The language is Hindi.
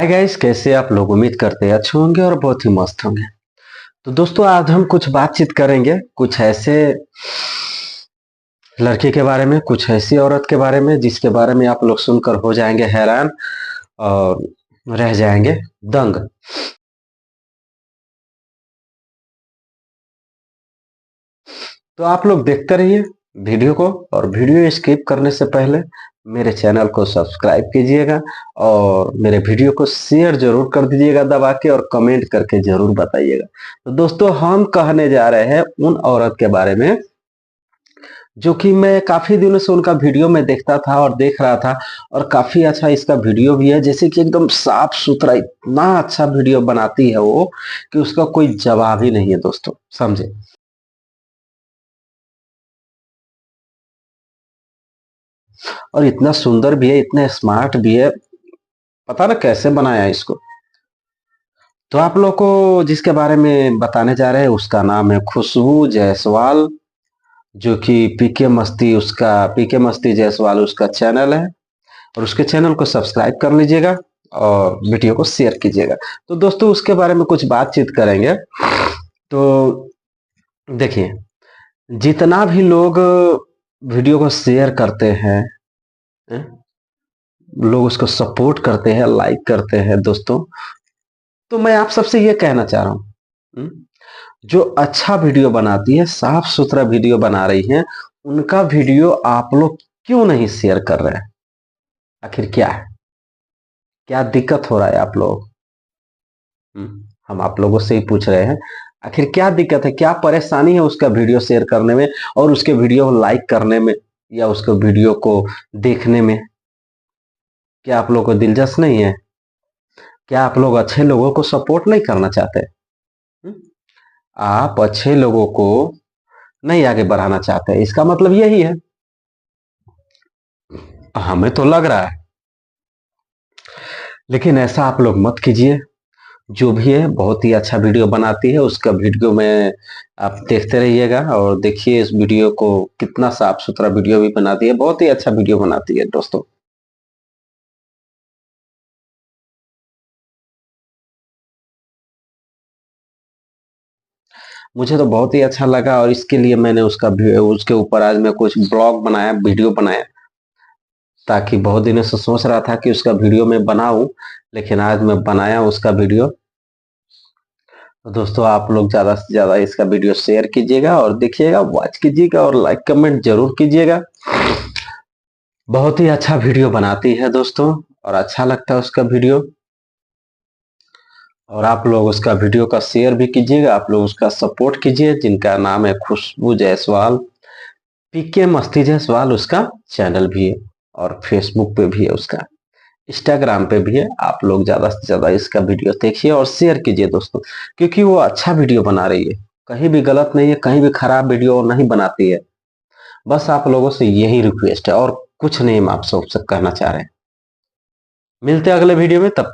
हाय गाइस, कैसे आप लोग? उम्मीद करते हैं अच्छे होंगे और बहुत ही मस्त होंगे। तो दोस्तों, आज हम कुछ बातचीत करेंगे कुछ ऐसे लड़के के बारे में, कुछ ऐसी औरत के बारे में जिसके बारे में आप लोग सुनकर हो जाएंगे हैरान और रह जाएंगे दंग। तो आप लोग देखते रहिए वीडियो को, और वीडियो स्किप करने से पहले मेरे चैनल को सब्सक्राइब कीजिएगा और मेरे वीडियो को शेयर जरूर कर दीजिएगा दबा के, और कमेंट करके जरूर बताइएगा। तो दोस्तों, हम कहने जा रहे हैं उन औरत के बारे में जो कि मैं काफी दिनों से उनका वीडियो में देखता था और देख रहा था, और काफी अच्छा इसका वीडियो भी है। जैसे कि एकदम साफ सुथरा, इतना अच्छा वीडियो बनाती है वो कि उसका कोई जवाब ही नहीं है दोस्तों, समझे। और इतना सुंदर भी है, इतना स्मार्ट भी है, पता ना कैसे बनाया है इसको। तो आप लोग को जिसके बारे में बताने जा रहे हैं उसका नाम है खुशबू जायसवाल, जो कि पीके मस्ती जायसवाल उसका चैनल है। और उसके चैनल को सब्सक्राइब कर लीजिएगा और वीडियो को शेयर कीजिएगा। तो दोस्तों, उसके बारे में कुछ बातचीत करेंगे। तो देखिए, जितना भी लोग वीडियो को शेयर करते हैं, हैं, लोग उसको सपोर्ट करते हैं, लाइक करते हैं दोस्तों, तो मैं आप सबसे ये कहना चाह रहा हूँ, जो अच्छा वीडियो बनाती है, साफ सुथरा वीडियो बना रही है, उनका वीडियो आप लोग क्यों नहीं शेयर कर रहे हैं? आखिर क्या है, क्या दिक्कत हो रहा है आप लोग? हम आप लोगों से ही पूछ रहे हैं, आखिर क्या दिक्कत है, क्या परेशानी है उसका वीडियो शेयर करने में और उसके वीडियो को लाइक करने में, या उसके वीडियो को देखने में? क्या आप लोगों को दिलचस्प नहीं है? क्या आप लोग अच्छे लोगों को सपोर्ट नहीं करना चाहते? हम्म? आप अच्छे लोगों को नहीं आगे बढ़ाना चाहते, इसका मतलब यही है। हमें तो लग रहा है, लेकिन ऐसा आप लोग मत कीजिए। जो भी है बहुत ही अच्छा वीडियो बनाती है, उसका वीडियो में आप देखते रहिएगा और देखिए इस वीडियो को, कितना साफ सुथरा वीडियो भी बनाती है, बहुत ही अच्छा वीडियो बनाती है दोस्तों। मुझे तो बहुत ही अच्छा लगा, और इसके लिए मैंने उसके ऊपर आज मैं कुछ ब्लॉग बनाया, वीडियो बनाया, ताकि बहुत दिनों से सोच रहा था कि उसका वीडियो मैं बनाऊं, लेकिन आज मैं बनाया उसका वीडियो। तो दोस्तों, आप लोग ज्यादा से ज्यादा इसका वीडियो शेयर कीजिएगा और देखिएगा, वॉच कीजिएगा और लाइक कमेंट जरूर कीजिएगा। बहुत ही अच्छा वीडियो बनाती है दोस्तों, और अच्छा लगता है उसका वीडियो। और आप लोग उसका वीडियो का शेयर भी कीजिएगा, आप लोग उसका सपोर्ट कीजिए, जिनका नाम है खुशबू जायसवाल। पीके मस्ती जायसवाल उसका चैनल भी है, और फेसबुक पे भी है उसका, इंस्टाग्राम पे भी है। आप लोग ज्यादा से ज्यादा इसका वीडियो देखिए और शेयर कीजिए दोस्तों, क्योंकि वो अच्छा वीडियो बना रही है, कहीं भी गलत नहीं है, कहीं भी खराब वीडियो नहीं बनाती है। बस आप लोगों से यही रिक्वेस्ट है, और कुछ नहीं हम आप सबसे कहना चाह रहे हैं। मिलते हैं अगले वीडियो में, तब तक